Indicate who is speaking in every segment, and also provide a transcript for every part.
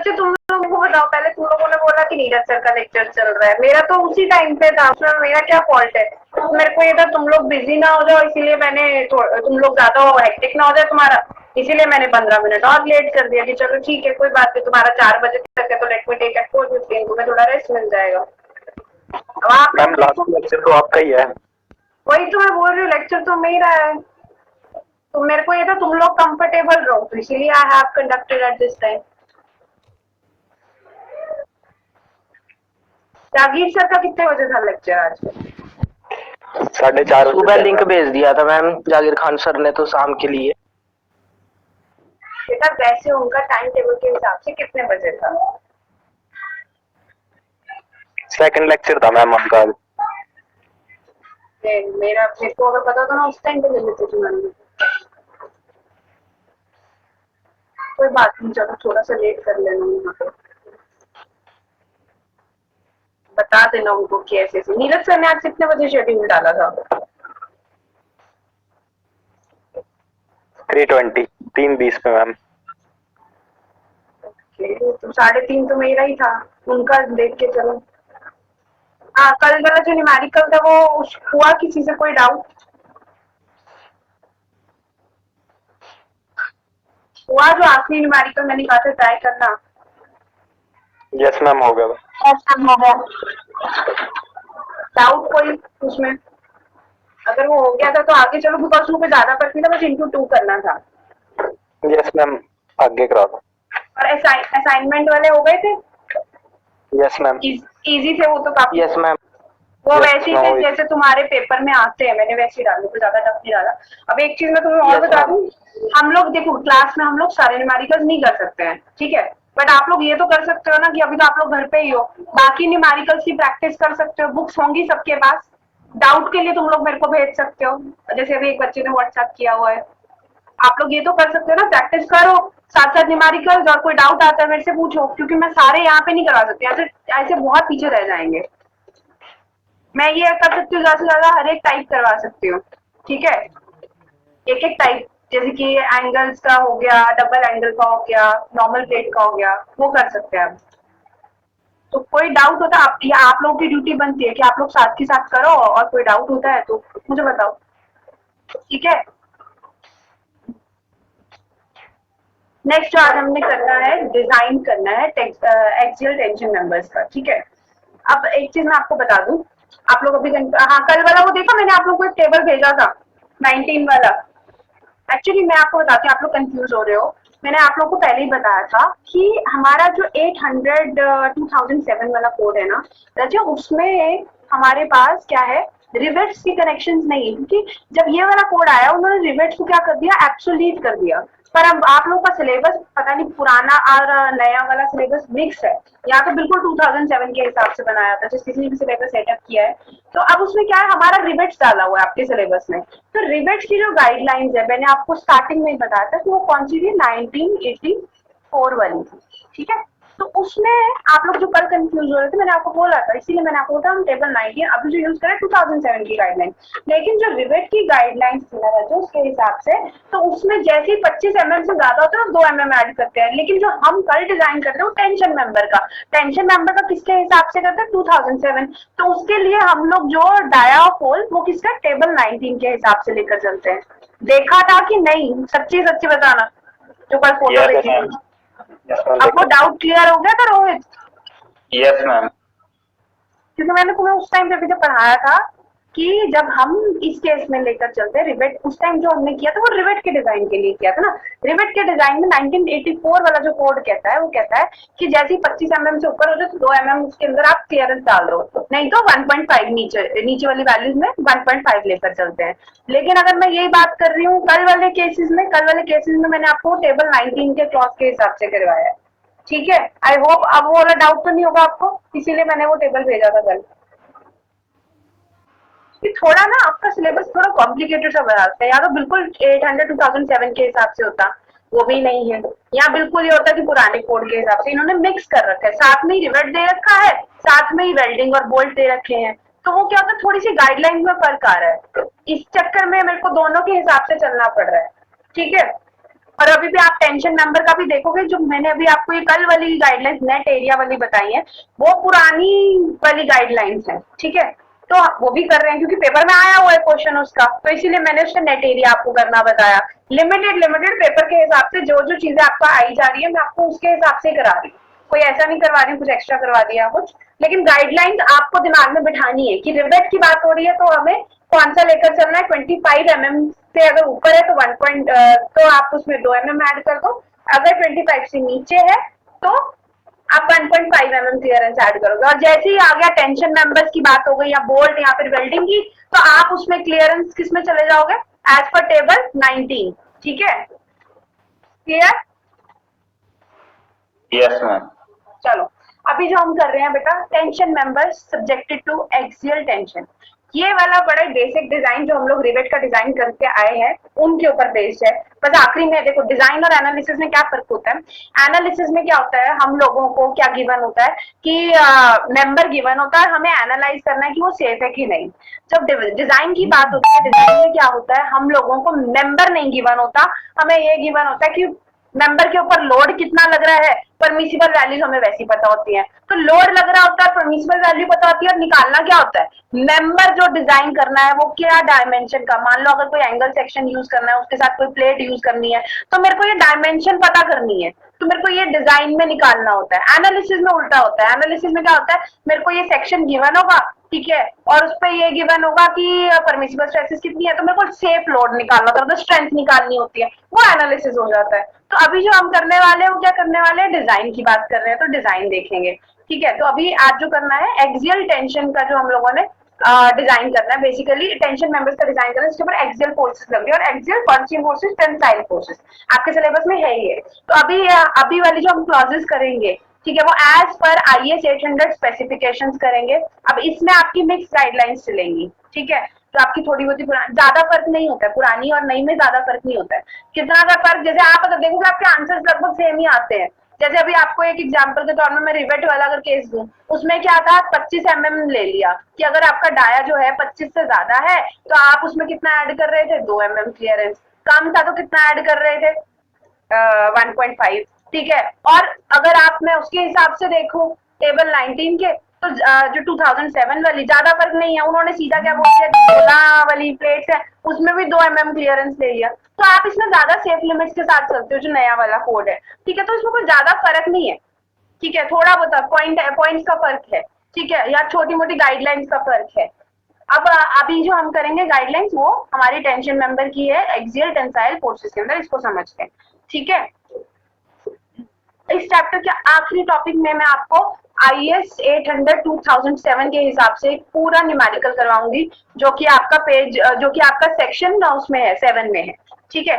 Speaker 1: बच्चे तुम लोगों को बताओ, पहले तुम लोगों ने बोला कि नीरज सर का लेक्चर चल रहा है, मेरा तो उसी टाइम पे था, उसमें मेरा क्या फॉल्ट है? मेरे को ये था तुम लोग बिजी ना हो जाओ, इसीलिए मैंने तुम लोग ज्यादा हेक्टिक ना हो जाए तुम्हारा, इसीलिए मैंने 15 मिनट और लेट कर दिया कि चलो ठीक है कोई बात नहीं, तुम्हारा 4 बजे तक है तो लेट मी टेक एट 4:15, तुम्हें थोड़ा रेस्ट मिल जाएगा। अब आप
Speaker 2: मैम
Speaker 1: लोग
Speaker 2: लास्ट
Speaker 1: देखो,
Speaker 2: लेक्चर तो आपका ही है।
Speaker 1: वही तो मैं बोल रही हूँ, लेक्चर तो मेरा है, तो मेरे को ये था तुम लोग कंफर्टेबल रहो, तो इसीलिए I have conducted at this time. Jagir sir का कितने बजे था लेक्चर आज?
Speaker 2: 4:30
Speaker 3: सुबह लिंक भेज दिया था मैम जाकिर खान सर ने तो शाम के लिए।
Speaker 1: बेटा वैसे उनका टाइम टेबल के हिसाब से कितने बजे था?
Speaker 2: सेकंड लेक्चर था मैम उनका।
Speaker 1: मेरे को अगर पता था ना उस टाइम पे ले लेते तुम्हारे। कोई बात नहीं, चलो थोड़ा सा लेट कर लेना वहाँ पे, बता देना उनको कि ऐसे ऐसे। नीरज सर ने आज कितने बजे शेड्यूल डाला था?
Speaker 2: 3:20 3:20 पे मैम।
Speaker 1: तो 3:30 तो मेरा ही था, उनका देख के चलो। हाँ, कल वाला जो न्यूमेरिकल था वो हुआ किसी से कोई डाउट? हुआ जो आखिरी न्यूमेरिकल मैंने कहा था ट्राई करना?
Speaker 2: यस मैम हो गया।
Speaker 1: हो गया। डाउट कोई उसमें? अगर वो हो गया था तो आगे चलो, बिकॉज पे ज्यादा पड़ती था, बस इंटू 2 करना था।
Speaker 2: यस मैम आगे करा दो।
Speaker 1: और असाइनमेंट वाले हो गए थे?
Speaker 2: Yes ma'am.
Speaker 1: इजी थे वो तो काफी।
Speaker 3: Yes ma'am.
Speaker 1: वो वैसे ही थे जैसे तुम्हारे पेपर में आते हैं, मैंने वैसे ही डाले, तो ज्यादा टफ नहीं डाला। अब एक चीज मैं तुम्हें और बता दूं, हम लोग देखो क्लास में हम लोग सारे न्यूमेरिकल्स नहीं कर सकते हैं, ठीक है, बट आप लोग ये तो कर सकते हो ना कि अभी तो आप लोग घर पे ही हो, बाकी न्यूमेरिकल्स की प्रैक्टिस कर सकते हो, बुक्स होंगी सबके पास, डाउट के लिए तुम लोग मेरे को भेज सकते हो, जैसे अभी एक बच्चे ने व्हाट्सएप किया हुआ है। आप लोग ये तो कर सकते हो ना, प्रैक्टिस करो साथ साथ न्यूमेरिकल्स, और कोई डाउट आता है मेरे से पूछो, क्योंकि मैं सारे यहाँ पे नहीं करा सकती, ऐसे ऐसे बहुत पीछे रह जाएंगे। मैं ये कर सकती हूँ ज्यादा से ज्यादा हर एक टाइप करवा सकती हूँ, ठीक है, एक एक टाइप, जैसे कि एंगल्स का हो गया, डबल एंगल का हो गया, नॉर्मल प्लेट का हो गया, वो कर सकते हैं आप। तो कोई डाउट होता है या आप लोगों की ड्यूटी बनती है कि आप लोग साथ के साथ करो, और कोई डाउट होता है तो मुझे बताओ, ठीक है। नेक्स्ट आज हमने करना है, डिजाइन करना है एक्सियल टेंशन मेंबर्स का, ठीक है। अब एक चीज मैं आपको बता दूं, आप लोग अभी हाँ कल वाला वो देखा मैंने आप लोग को एक टेबल भेजा था 19 वाला। एक्चुअली मैं आपको बताती हूँ, आप लोग कंफ्यूज हो रहे हो, मैंने आप लोग को पहले ही बताया था कि हमारा जो 2007 वाला कोड है ना रजा, उसमें हमारे पास क्या है, रिवेट्स की कनेक्शंस नहीं है, क्योंकि जब ये वाला कोड आया उन्होंने रिवेट्स को क्या कर दिया, एब्सोल्यूट कर दिया। पर अब आप लोग का सिलेबस पता नहीं पुराना और नया वाला सिलेबस मिक्स है, यहाँ तो बिल्कुल 2007 के हिसाब से बनाया था, जिस किसी ने भी सिलेबस सेटअप किया है, तो अब उसमें क्या है, हमारा रिवेट्स डाला हुआ है आपके सिलेबस में। तो रिवेट्स की जो गाइडलाइंस है, मैंने आपको स्टार्टिंग में ही बताया था कि वो कौन सी थी, 1984 वाली थी, ठीक है। तो उसमें आप लोग जो कल कंफ्यूज हो रहे थे, मैंने आपको बोला था, इसीलिए मैंने आपको बोला हम टेबल 19 अभी जो यूज करें 2007 की गाइडलाइन, लेकिन जो रिवेट की गाइडलाइंस थी ना जो उसके हिसाब से, तो उसमें जैसे ही 25 mm से ज्यादा होता है 2 mm ऐड करते हैं, लेकिन जो हम कल डिजाइन करते हैं वो टेंशन मेंबर का किसके हिसाब से करते हैं, 2007। तो उसके लिए हम लोग जो डायाफोल वो किसका, टेबल 19 के हिसाब से लेकर चलते हैं। देखा था कि नहीं, सच्ची सच्ची बताना, जो कल फोटो देखी थी। अब वो डाउट क्लियर हो गया था रोहित?
Speaker 2: Yes ma'am.
Speaker 1: क्योंकि मैंने तुम्हें उस टाइम पे जब पढ़ाया था कि जब हम इस केस में लेकर चलते हैं रिवेट, उस टाइम जो हमने किया था वो रिवेट के डिजाइन के लिए किया था ना। रिवेट के डिजाइन में 1984 वाला जो कोड कहता है वो कहता है कि जैसे ही 25 mm से ऊपर हो जाए तो 2 mm उसके अंदर आप क्लियरेंस डाल दो, नहीं तो 1.5 नीचे वाली वैल्यूज में 1.5 लेकर चलते हैं। लेकिन अगर मैं यही बात कर रही हूँ कल वाले केसेस में मैंने आपको टेबल 19 के क्लॉज के हिसाब से करवाया है, ठीक है। आई होप अब वो वाला डाउट तो नहीं होगा आपको, इसीलिए मैंने वो टेबल भेजा था कल। कि थोड़ा ना आपका सिलेबस थोड़ा कॉम्प्लिकेटेड सा बना है, या तो बिल्कुल 800 2007 के हिसाब से होता, वो भी नहीं है, या बिल्कुल ये होता कि पुराने कोड के हिसाब से, इन्होंने मिक्स कर रखा है, साथ में ही रिवेट दे रखा है, साथ में ही वेल्डिंग और बोल्ट दे रखे हैं, तो वो क्या होता है थोड़ी सी गाइडलाइन में फर्क आ रहा है, इस चक्कर में मेरे को दोनों के हिसाब से चलना पड़ रहा है, ठीक है। और अभी भी आप टेंशन मेंबर का भी देखोगे, जो मैंने अभी आपको ये कल वाली गाइडलाइंस नेट एरिया वाली बताई है, वो पुरानी वाली गाइडलाइंस है, ठीक है। तो वो भी कर रहे हैं क्योंकि पेपर में आया हुआ है क्वेश्चन उसका, तो इसीलिए मैंने उसका नेट एरिया आपको करना बताया। लिमिटेड पेपर के हिसाब से जो जो चीजें आपको आई जा रही है, मैं आपको उसके हिसाब से करा रही हूँ, कोई ऐसा नहीं करवा रही हूँ कुछ एक्स्ट्रा करवा दिया कुछ। लेकिन गाइडलाइंस आपको दिमाग में बिठानी है कि रिवेट की बात हो रही है तो हमें कौन सा लेकर चलना है। 25 mm से अगर ऊपर है तो 1 तो आप उसमें 2 mm ऐड कर दो, अगर 25 से नीचे है तो आप 1.5 mm क्लियरेंस ऐड करोगे। और जैसे ही आ गया टेंशन मेंबर्स की बात हो गई या बोल्ट या फिर वेल्डिंग की, तो आप उसमें क्लियरेंस किस में चले जाओगे, एज पर टेबल 19, ठीक है, क्लियर?
Speaker 2: Yes ma'am.
Speaker 1: चलो अभी जो हम कर रहे हैं बेटा, tension members subjected to axial tension, ये वाला बड़ा बेसिक डिजाइन जो हम लोग रिवेट का डिजाइन करके आए हैं उनके ऊपर बेस्ड है। बस आखिरी में देखो डिजाइन और एनालिसिस में क्या फर्क होता है। एनालिसिस में क्या होता है, हम लोगों को क्या गिवन होता है कि मेंबर गिवन होता है, हमें एनालाइज करना है कि वो सेफ है कि नहीं। जब डिजाइन की बात होती है, डिजाइन में क्या होता है, हम लोगों को मेंबर नहीं गिवन होता, हमें ये गिवन होता है कि मेंबर के ऊपर लोड कितना लग रहा है, परमिसिबल वैल्यूज हमें वैसी पता होती है। तो लोड लग रहा होता है, परमिसिबल वैल्यू पता होती है, और निकालना क्या होता है, मेंबर जो डिजाइन करना है वो क्या डायमेंशन का, मान लो अगर कोई एंगल सेक्शन यूज करना है, उसके साथ कोई प्लेट यूज करनी है, तो मेरे को ये डायमेंशन पता करनी है, तो मेरे को ये डिजाइन में निकालना होता है। एनालिसिस में उल्टा होता है, एनालिसिस में क्या होता है, मेरे को ये सेक्शन गिवन होगा, ठीक है, और उस पर ये गिवन होगा कि परमिसिबल स्ट्रेसेस कितनी है, तो मेरे को सेफ लोड निकालना होता है, तो स्ट्रेंथ निकालनी होती है, वो एनालिसिस हो जाता है। तो अभी जो हम करने वाले हैं वो क्या करने वाले हैं, डिजाइन की बात कर रहे हैं, तो डिजाइन देखेंगे, ठीक है। तो अभी आज जो करना है एक्सियल टेंशन का जो हम लोगों ने डिजाइन करना है, बेसिकली टेंशन मेंबर्स का डिजाइन करना है, इसके ऊपर एक्सियल फोर्सेस लग रही है, और axial constant forces, tensile forces आपके सिलेबस में है ही है। तो अभी वाली जो हम क्लॉजेस करेंगे, ठीक है, वो एज पर IS 800 स्पेसिफिकेशंस करेंगे। अब इसमें आपकी मिक्स गाइडलाइंस चलेंगी, ठीक है, तो आपकी थोड़ी बहुत ज्यादा फर्क नहीं होता है, पुरानी और नई में ज्यादा फर्क नहीं होता है। कितना का फर्क, जैसे आप अगर देखोगे आपके आंसर्स लगभग सेम ही आते हैं। जैसे अभी आपको एक एग्जांपल के तौर में मैं रिवेट वाला अगर केस दूं, उसमें क्या था, 25 mm ले लिया कि अगर आपका डाया जो है 25 से ज्यादा है तो आप उसमें कितना ऐड कर रहे थे, 2 mm क्लियरेंस, कम था तो कितना ऐड कर रहे थे, 1.5, ठीक है। और अगर आप मैं उसके हिसाब से देखूं टेबल 19 के, तो जो 2007 वाली ज्यादा फर्क नहीं है, उन्होंने सीधा क्या बोल दिया, 16 वाली प्लेट्स है उसमें भी 2 mm क्लियरेंस ले लिया, तो आप इसमें ज्यादा सेफ लिमिट्स के साथ चलते हो जो नया वाला कोड है, ठीक है। तो इसमें कोई ज्यादा फर्क नहीं है, ठीक है, थोड़ा बहुत पॉइंट्स का फर्क है, ठीक है, या छोटी मोटी गाइडलाइंस का फर्क है। अब अभी जो हम करेंगे गाइडलाइंस वो हमारी टेंशन मेंबर की है एक्सियल टेंसाइल फोर्सेस के अंदर, इसको समझते हैं, ठीक है। इस चैप्टर के आखिरी टॉपिक में मैं आपको IS 800 2007 के हिसाब से पूरा न्यूमेरिकल करवाऊंगी, जो कि आपका पेज, जो कि आपका सेक्शन उसमें है 7 में है, ठीक है,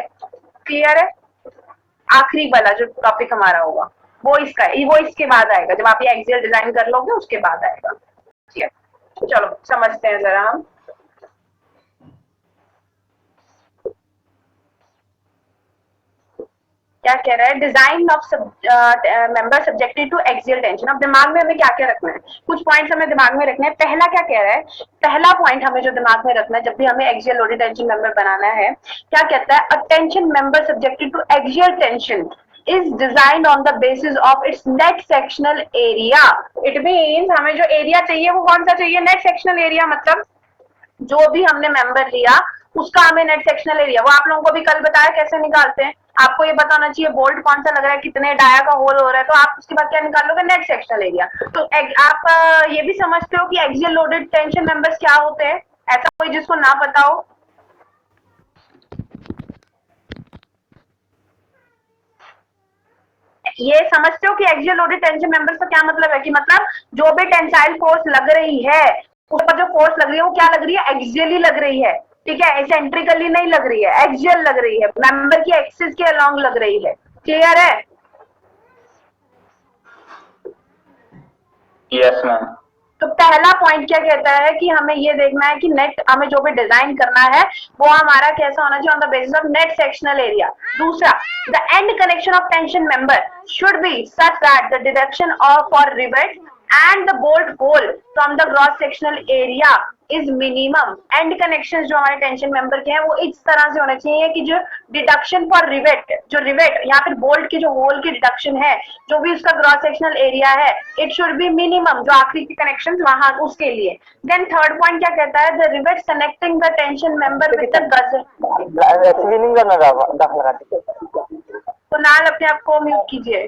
Speaker 1: क्लियर है। आखिरी वाला जो टॉपिक हमारा होगा वो इसके बाद आएगा, जब आप ये एक्सियल डिजाइन कर लोगे उसके बाद आएगा, ठीक है। चलो समझते हैं जरा हम। क्या कह रहा है, design of member subjected to axial tension. अब दिमाग में हमें क्या क्या रखना है, कुछ पॉइंट्स हमें दिमाग में रखने हैं। पहला क्या कह रहा है, पहला पॉइंट हमें जो दिमाग में रखना है जब भी हमें एक्सियल लोडेड टेंशन मेंबर बनाना है, क्या कहता है, a tension member subjected to axial tension is designed on the basis of its net sectional area. It means हमें जो एरिया चाहिए वो कौन सा चाहिए, नेट सेक्शनल एरिया, मतलब जो भी हमने मेंबर लिया उसका हमें नेट सेक्शनल एरिया, वो आप लोगों को भी कल बताया कैसे निकालते हैं। आपको ये बताना चाहिए बोल्ट कौन सा लग रहा है, कितने डाया का होल हो रहा है, तो आप उसके बाद क्या निकालोगे, नेट सेक्शनल एरिया। तो आप ये भी समझते हो कि एक्सियल लोडेड टेंशन मेंबर्स क्या होते हैं, ऐसा कोई जिसको ना पता हो। ये समझते हो कि एक्सियल लोडेड टेंशन मेंबर्स का क्या मतलब है, कि मतलब जो भी टेंसाइल फोर्स लग रही है उस पर जो फोर्स लग रही है वो क्या लग रही है, एक्सियली लग रही है, ठीक है, एसेंट्रिकली नहीं लग रही है, एक्सियल लग रही है, मेंबर की एक्सिस के अलोंग लग रही है, क्लियर है।
Speaker 2: Yes ma'am.
Speaker 1: तो पहला पॉइंट क्या कहता है कि हमें ये देखना है कि नेट, हमें जो भी डिजाइन करना है वो हमारा कैसा होना चाहिए, on the basis of net sectional area. दूसरा, the end connection of tension member should be such that the direction of for rivet and the bolt hole from the cross sectional area is minimum. And connection जो हमारे tension member के हैं वो इस तरह से होने चाहिए कि जो डिडक्शन फॉर रिवेट, जो रिवेट या फिर बोल्ट की जो होल की डिडक्शन है, जो भी उसका क्रॉस सेक्शनल एरिया है, इट शुड बी मिनिमम, जो आखिरी के कनेक्शन वहां उसके लिए। देन थर्ड पॉइंट क्या कहता है, the rivet connecting the tension member with the गजर।
Speaker 2: स्विनिंग करना दाखला
Speaker 1: तो नाल अपने आप को म्यूट कीजिए,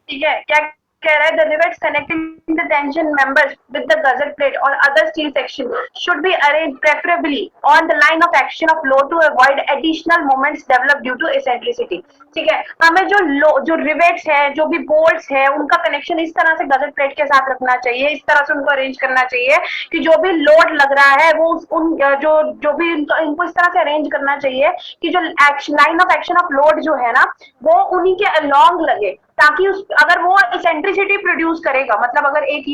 Speaker 1: ठीक है। क्या कह रहा है, the rivets connecting the tension members with the gusset plate और other steel section should be arranged preferably on the line of action of load to avoid additional moments develop due to eccentricity. ठीक है, हमें जो rivets है, जो भी bolts है, उनका कनेक्शन इस तरह से गजर प्लेट के साथ रखना चाहिए, इस तरह से उनको अरेंज करना चाहिए कि जो भी लोड लग रहा है वो उन जो भी इनको इस तरह से अरेंज करना चाहिए कि जो line of action of load जो है ना वो उन्हीं के अलॉन्ग लगे, ताकि उस अगर वो इसेंट्रिसिटी प्रोड्यूस करेगा, मतलब अगर एक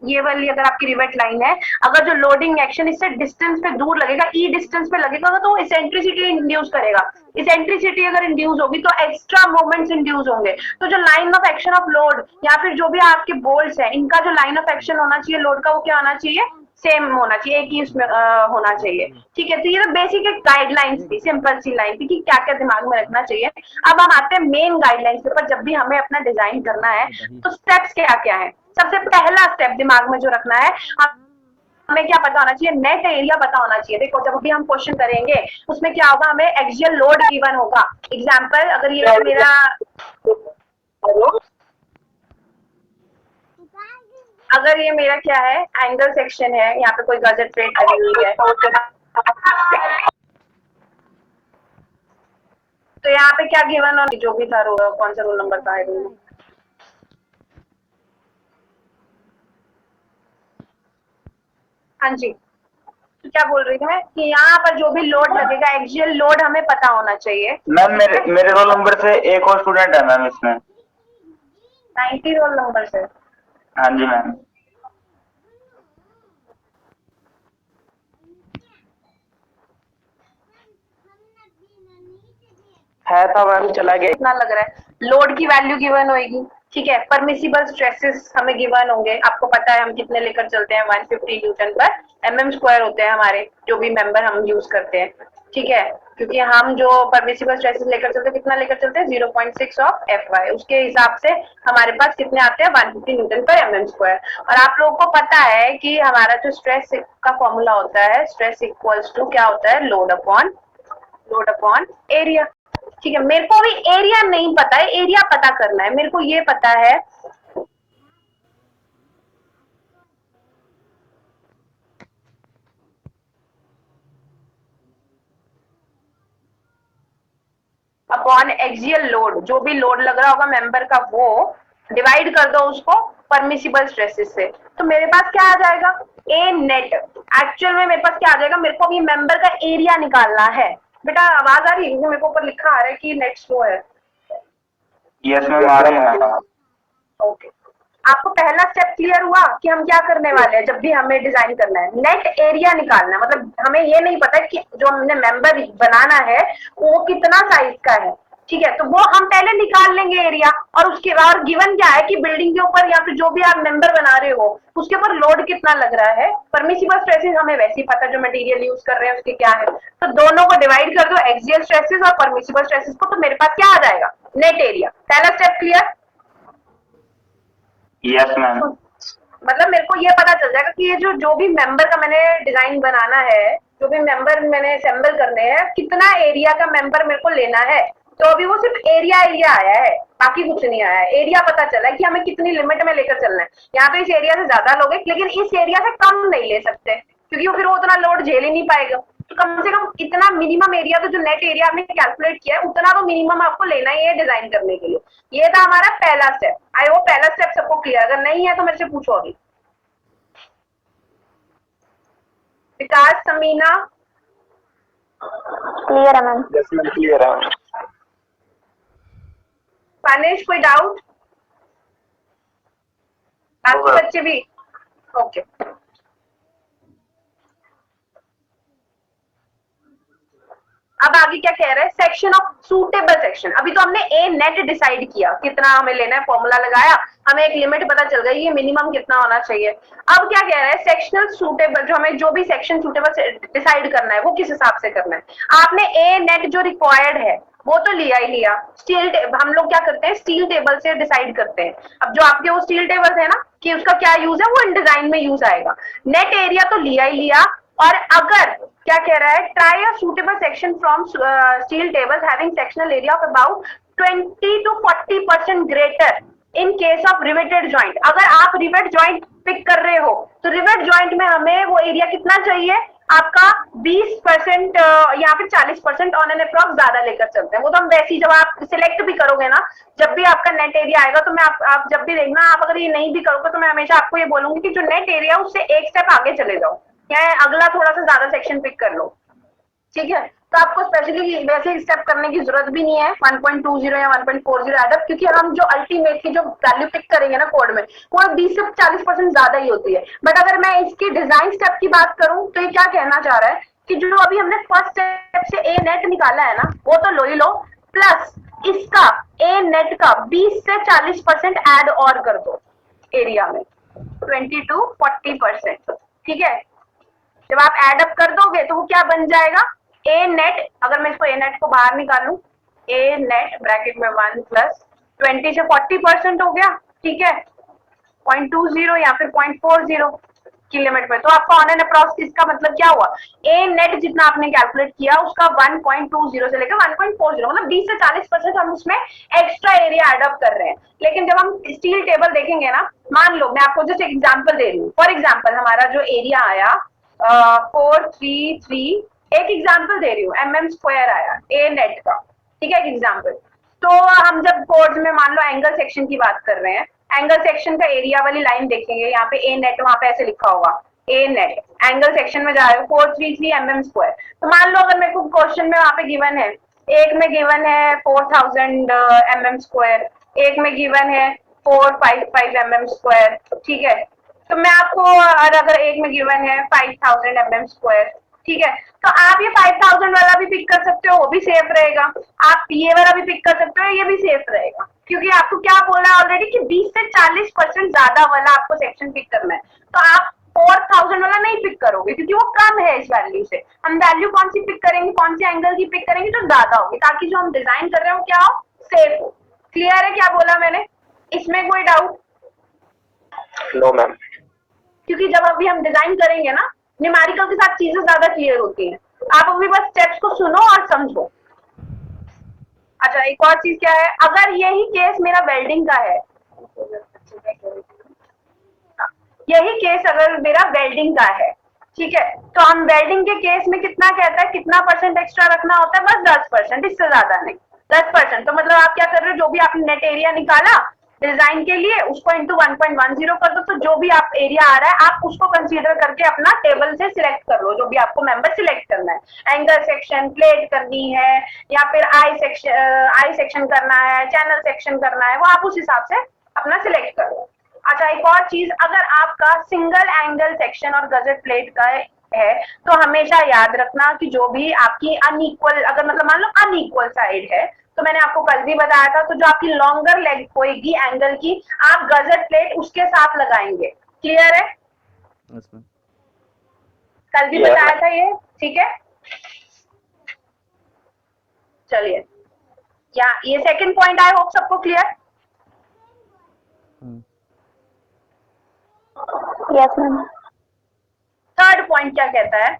Speaker 1: ये वाली अगर आपकी रिवेट लाइन है, अगर जो लोडिंग एक्शन इससे डिस्टेंस पे दूर लगेगा, ई डिस्टेंस पे लगेगा, तो इसेंट्रिसिटी इंड्यूस करेगा। इसेंट्रिसिटी अगर इंड्यूस होगी तो एक्स्ट्रा मोमेंट्स इंड्यूस होंगे। तो जो line of action of load या फिर जो भी आपके बोल्ट्स है, इनका जो लाइन ऑफ एक्शन होना चाहिए लोड का, वो क्या होना चाहिए, सेम होना चाहिए, एक ही उसमें होना चाहिए। ठीक है, तो ये तो बेसिक एक गाइडलाइंस थी, सिंपल सी लाइन थी कि क्या क्या दिमाग में रखना चाहिए। अब हम आते हैं मेन गाइडलाइंस के ऊपर। जब भी हमें अपना डिजाइन करना है तो स्टेप्स क्या क्या है। सबसे पहला स्टेप दिमाग में जो रखना है, हमें क्या पता होना चाहिए, नेट एरिया पता होना चाहिए। देखो जब भी हम क्वेश्चन करेंगे उसमें क्या होगा, हमें एक्सियल लोड गिवन होगा। एग्जांपल, अगर ये मेरा अगर ये मेरा क्या है, एंगल सेक्शन है, यहाँ पे कोई गजर प्लेट लगी हुई है, तो यहाँ पे क्या गिवन होगी, जो भी था कौन सा रूल नंबर का है, हाँ जी, तो क्या बोल रही थी मैं कि यहाँ पर जो भी लोड लगेगा, एक्सियल लोड हमें पता होना चाहिए।
Speaker 2: मैम मेरे रोल नंबर से एक और स्टूडेंट है मैम इसमें।
Speaker 1: 90 रोल नंबर से।
Speaker 2: हाँ जी मैम।
Speaker 3: है था मैम, चला गया।
Speaker 1: कितना लग रहा है, लोड की वैल्यू गिवन होगी, ठीक है। परमिसिबल स्ट्रेसेस हमें गिवन होंगे, आपको पता है हम कितने लेकर चलते हैं, 150 न्यूटन पर एमएम स्क्वायर होते हैं हमारे जो भी मेंबर हम यूज करते हैं, ठीक है। क्योंकि हम जो परमिसिबल स्ट्रेसेस लेकर चलते हैं, कितना लेकर चलते हैं, 0.6 ऑफ FY, उसके हिसाब से हमारे पास कितने आते हैं, 150 न्यूटन पर एमएम स्क्वायर। और आप लोगों को पता है कि हमारा जो स्ट्रेस का फॉर्मूला होता है, स्ट्रेस इक्वल्स टू क्या होता है, लोड अपॉन एरिया। ठीक है, मेरे को भी एरिया नहीं पता है, एरिया पता करना है। मेरे को ये पता है अपॉन एक्सियल लोड, जो भी लोड लग रहा होगा मेंबर का, वो डिवाइड कर दो उसको परमिसिबल स्ट्रेसेस से, तो मेरे पास क्या आ जाएगा, ए नेट। एक्चुअल में मेरे पास क्या आ जाएगा, मेरे को भी मेंबर का एरिया निकालना है। बेटा आवाज आ रही है, मेरे को ऊपर लिखा आ रहा है कि नेट स्लो है।
Speaker 2: यस मैम, आ रही है मैम।
Speaker 1: ओके, आपको पहला स्टेप क्लियर हुआ कि हम क्या करने वाले हैं। जब भी हमें डिजाइन करना है, नेट एरिया निकालना है, मतलब हमें ये नहीं पता कि जो हमने मेंबर बनाना है वो कितना साइज का है, ठीक है। तो वो हम पहले निकाल लेंगे एरिया, और उसके बाद गिवन क्या है कि बिल्डिंग के ऊपर या फिर जो भी आप मेंबर बना रहे हो उसके ऊपर लोड कितना लग रहा है। परमिसिबल स्ट्रेसेस हमें वैसे ही पता, जो मटेरियल यूज कर रहे हैं उसके क्या है, तो दोनों को डिवाइड कर दो, एक्सियल स्ट्रेसेस और परमिसिबल स्ट्रेसेस को, तो मेरे पास क्या आ जाएगा, नेट एरिया। पहला स्टेप क्लियर।
Speaker 2: Yes ma'am.
Speaker 1: मतलब मेरे को ये पता चल जाएगा कि ये जो भी मेंबर का मैंने डिजाइन बनाना है, जो भी मेंबर मैंने असेंबल करने हैं, कितना एरिया का मेंबर मेरे को लेना है। तो अभी वो सिर्फ एरिया आया है, बाकी कुछ नहीं आया है। एरिया पता चला है कि हमें कितनी लिमिट में लेकर चलना है। यहाँ पे इस एरिया से ज्यादा लोगे, लेकिन इस एरिया से कम नहीं ले सकते, क्योंकि फिर वो उतना लोड झेल ही नहीं पाएगा। तो कम से कम इतना मिनिमम एरिया, तो जो नेट एरिया आपने कैलकुलेट किया है उतना तो मिनिमम आपको लेना ही है डिजाइन करने के लिए। ये था हमारा पहला स्टेप। आई होप पहला स्टेप सबको क्लियर, अगर नहीं है तो मेरे से पूछो अभी। विकास, समीना,
Speaker 4: क्लियर है मैम।
Speaker 2: यस मैम, क्लियर है।
Speaker 1: पानेश, कोई डाउट? बाकी बच्चे भी ओके। अब आगे क्या कह रहा है, सेक्शन ऑफ सूटेबल सेक्शन। अभी तो हमने ए नेट डिसाइड किया कितना हमें लेना है, फॉर्मूला लगाया, हमें एक लिमिट पता चल गई ये मिनिमम कितना होना चाहिए। अब क्या कह रहा है, सेक्शनल सूटेबल, जो हमें जो भी सेक्शन सूटेबल डिसाइड करना है वो किस हिसाब से करना है। आपने ए नेट जो रिक्वायर्ड है वो तो लिया ही लिया, स्टील हम लोग क्या करते हैं, स्टील टेबल से डिसाइड करते हैं। अब जो आपके वो स्टील टेबल है ना कि उसका क्या यूज है, वो इन डिजाइन में यूज आएगा। नेट एरिया तो लिया ही लिया, और अगर क्या कह रहा है, try a suitable section from steel tables having sectional area of about 20 to 40% greater in case of riveted joint. अगर आप रिवेट जॉइंट पिक कर रहे हो तो रिवेट जॉइंट में हमें वो एरिया कितना चाहिए, आपका 20% या फिर 40% ऑन एन अप्रॉक्स ज्यादा लेकर चलते हैं। वो तो हम वैसे ही जब आप सिलेक्ट भी करोगे ना, जब भी आपका नेट एरिया आएगा तो मैं आप जब भी देखना, आप अगर ये नहीं भी करोगे तो मैं हमेशा आपको ये बोलूंगी कि जो नेट एरिया उससे एक स्टेप आगे चले जाओ, या अगला थोड़ा सा ज्यादा सेक्शन पिक कर लो, ठीक है। तो आपको स्पेशली वैसे स्टेप करने की जरूरत भी नहीं है 1.20 या 1.40 एडअप, क्योंकि हम जो अल्टीमेटली जो वैल्यू पिक करेंगे ना कोड में, वो 20 से 40% ज्यादा ही होती है। बट अगर मैं इसकी डिजाइन स्टेप की बात करूं तो ये क्या कहना चाह रहा है कि जो अभी हमने फर्स्ट स्टेप से ए नेट निकाला है ना, वो तो लो ही लो, प्लस इसका ए नेट का 20 से 40% ऐड और कर दो एरिया में, 20 to 40%, ठीक है। जब आप एड अप कर दोगे तो वो क्या बन जाएगा, ए नेट, अगर मैं इसको ए नेट को बाहर निकालूं, ए नेट ब्रैकेट में 1 प्लस 20 से 40% हो गया, ठीक है, 0.20 या फिर 0.40 की लिमिट में। तो आपका ऑन एन अप्रॉक्स इसका मतलब क्या हुआ, ए नेट जितना आपने कैलकुलेट किया उसका 1.20 से लेकर 1.40, मतलब 20 से 40% हम उसमें एक्स्ट्रा एरिया एडअप कर रहे हैं। लेकिन जब हम स्टील टेबल देखेंगे ना, मान लो मैं आपको जस्ट एग्जांपल दे रही हूँ, फॉर एग्जांपल हमारा जो एरिया आया 433, एक एग्जांपल दे रही हूँ, mm² आया ए नेट का, ठीक है, एक एग्जांपल। तो हम जब कोड्स में मान लो एंगल सेक्शन की बात कर रहे हैं, एंगल सेक्शन का एरिया वाली लाइन देखेंगे, यहाँ पे ए नेट, वहां पे ऐसे लिखा होगा ए नेट, एंगल सेक्शन में जा रहे हो 433 mm²। तो मान लो अगर मेरे को क्वेश्चन में वहां पे गिवन है, एक में गिवन है 4000 mm², एक में गिवन है 455 mm², ठीक है। तो मैं आपको, और अगर एक में गिवन है 5000 mm², ठीक है, तो आप ये 5000 वाला भी पिक कर सकते हो, वो भी सेफ रहेगा। आप ये वाला भी पिक कर सकते हो, ये भी सेफ रहेगा, क्योंकि आपको क्या बोला है ऑलरेडी कि 20 से 40% ज्यादा वाला आपको सेक्शन पिक करना है। तो आप 4000 वाला नहीं पिक करोगे क्योंकि वो कम है इस वैल्यू से। हम वैल्यू कौन सी पिक करेंगे, कौन सी एंगल की पिक करेंगे जो ज्यादा होगी, ताकि जो हम डिजाइन कर रहे हैं वो क्या हो, सेफ हो। क्लियर है क्या बोला मैंने, इसमें कोई डाउट?
Speaker 3: No ma'am.
Speaker 1: क्योंकि जब अभी हम डिजाइन करेंगे ना, न्यूमेरिकल के साथ चीजें ज्यादा क्लियर होती हैं। आप अभी बस स्टेप्स को सुनो और समझो। अच्छा, एक और चीज क्या है, अगर यही केस मेरा वेल्डिंग का है, यही केस अगर मेरा वेल्डिंग का है, ठीक है, तो हम वेल्डिंग के केस में कितना कहता है, कितना परसेंट एक्स्ट्रा रखना होता है, बस 10%, इससे ज्यादा नहीं, 10%। तो मतलब आप क्या कर रहे हो, जो भी आपने नेट एरिया निकाला डिजाइन के लिए उसको इंटू 1.10 कर दो, तो जो भी आप एरिया आ रहा है आप उसको कंसीडर करके अपना टेबल से सिलेक्ट कर लो, जो भी आपको मेंबर सिलेक्ट करना है, एंगल सेक्शन, प्लेट करनी है, या फिर आई सेक्शन करना है, चैनल सेक्शन करना है, वो आप उस हिसाब से अपना सिलेक्ट कर लो। अच्छा, एक और चीज, अगर आपका सिंगल एंगल सेक्शन और गजट प्लेट का है तो हमेशा याद रखना कि जो भी आपकी अनइक्वल, अगर मतलब मान लो अनइक्वल साइड है, तो मैंने आपको कल भी बताया था, तो जो आपकी लॉन्गर लेग होगी एंगल की, आप गजट प्लेट उसके साथ लगाएंगे। क्लियर है? कल भी बताया था ये, ठीक है। चलिए, या ये सेकंड पॉइंट आई होप सबको clear.
Speaker 4: Yes ma'am.
Speaker 1: Third point क्या कहता है,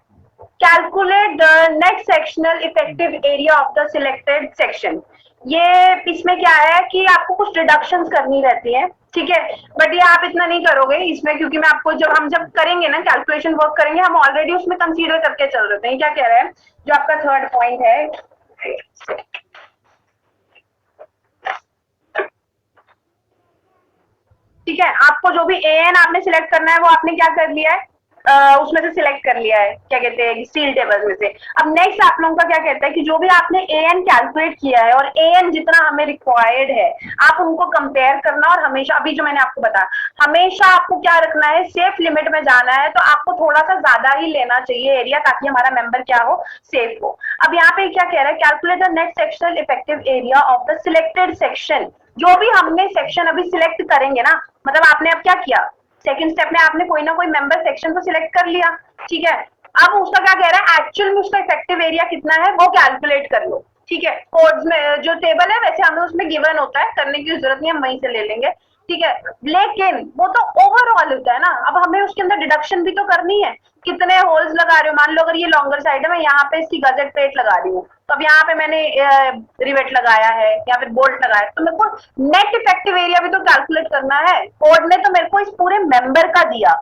Speaker 1: calculate the net sectional effective area of the selected section. ये इसमें क्या है कि आपको कुछ डिडक्शंस करनी रहती है, ठीक है, बट ये आप इतना नहीं करोगे इसमें, क्योंकि मैं आपको जब करेंगे ना कैलकुलेशन वर्क करेंगे, हम ऑलरेडी उसमें कंसीडर करके चल रहे हैं। क्या कह रहे हैं, जो आपका थर्ड पॉइंट है, ठीक है, आपको जो भी एन आपने सिलेक्ट करना है वो आपने क्या कर लिया है, उसमें से सिलेक्ट कर लिया है, क्या कहते हैं, स्टील टेबल्स में से। अब नेक्स्ट आप लोगों का क्या कहता है कि जो भी आपने एएन कैलकुलेट किया है और एएन जितना हमें रिक्वायर्ड है, आप उनको कंपेयर करना, और हमेशा अभी जो मैंने आपको बताया, हमेशा आपको क्या रखना है, सेफ लिमिट में जाना है, तो आपको थोड़ा सा ज्यादा ही लेना चाहिए एरिया, ताकि हमारा मेंबर क्या हो, सेफ हो। अब यहाँ पे क्या कह रहा है, calculate the net sectional effective area of the selected section. जो भी हमने सेक्शन अभी सिलेक्ट करेंगे ना, मतलब आपने अब क्या किया, सेकंड स्टेप में आपने कोई ना कोई मेंबर सेक्शन को सिलेक्ट कर लिया, ठीक है। अब उसका क्या कह रहा है, एक्चुअल में उसका इफेक्टिव एरिया कितना है वो कैलकुलेट कर लो, ठीक है। कोड्स में जो टेबल है वैसे हमें उसमें गिवन होता है, करने की जरूरत नहीं, हम वहीं से ले लेंगे, ठीक है। लेकिन वो तो ओवरऑल होता है ना, अब हमें उसके अंदर डिडक्शन भी तो करनी है, कितने होल्स लगा रहे हो, मान लो अगर ये लॉन्गर साइड है, मैं यहाँ पे इसकी गजट प्लेट लगा रही हूँ, तो अब यहाँ पे मैंने रिवेट लगाया है या फिर बोल्ट लगाया, तो मेरे को नेट इफेक्टिव एरिया भी तो कैलकुलेट करना है। कोड ने तो मेरे को इस पूरे मेंबर का दिया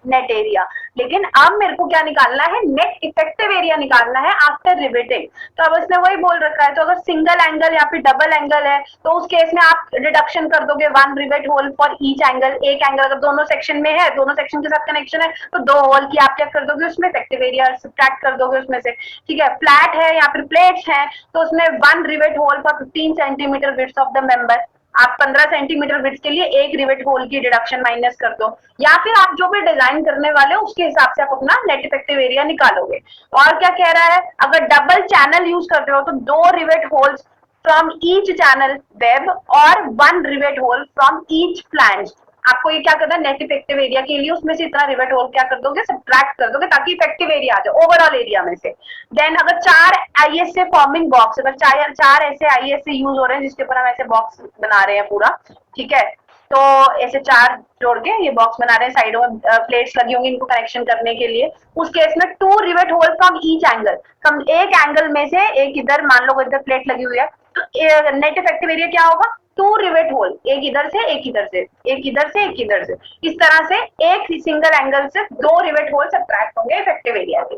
Speaker 1: नेट एरिया, लेकिन अब मेरे को क्या निकालना है, नेट इफेक्टिव एरिया निकालना है आफ्टर रिवेटिंग। तो अब इसने वही बोल रखा है, तो अगर सिंगल एंगल या फिर डबल एंगल है, तो उस केस में आप डिडक्शन कर दोगे 1 rivet hole for each angle. एक एंगल अगर दोनों सेक्शन में है, दोनों सेक्शन के साथ कनेक्शन है, तो 2 होल की आप क्या कर दोगे, उसमें इफेक्टिव एरिया सब्ट्रैक्ट कर दोगे उसमें से, ठीक है। फ्लैट है या फिर प्लेट्स है, तो उसमें 1 rivet hole for 15 centimetre width of the member, आप 15 सेंटीमीटर विड्थ के लिए एक रिवेट होल की डिडक्शन माइनस कर दो, या फिर आप जो भी डिजाइन करने वाले हो उसके हिसाब से आप अपना नेट इफेक्टिव एरिया निकालोगे। और क्या कह रहा है, अगर डबल चैनल यूज करते हो तो 2 rivet holes from each channel web और 1 rivet hole from each flange. आपको ये क्या करना है, नेट इफेक्टिव एरिया के लिए उसमें से इतना रिवेट होल क्या कर दोगे, सब्ट्रैक्ट कर दोगे, ताकि इफेक्टिव एरिया आ जाए ओवरऑल एरिया में से। देन अगर 4 आईएसए फॉर्मिंग बॉक्स, अगर 4 ऐसे आईएसए यूज हो रहे हैं जिसके ऊपर हम ऐसे बॉक्स बना रहे हैं पूरा, ठीक है, तो ऐसे 4 जोड़ के ये बॉक्स बना रहे हैं, साइडों में प्लेट्स लगी होंगी इनको कनेक्शन करने के लिए। उस केस में 2 rivet hole from each angle, कम एक एंगल में से एक इधर, मान लो इधर प्लेट लगी हुई है, तो नेट इफेक्टिव एरिया क्या होगा, 2 रिवेट होल, एक इधर से एक इधर से, एक इधर से एक इधर से, इस तरह से एक सिंगल एंगल से 2 रिवेट होल सब्ट्रैक्ट होंगे इफेक्टिव एरिया के,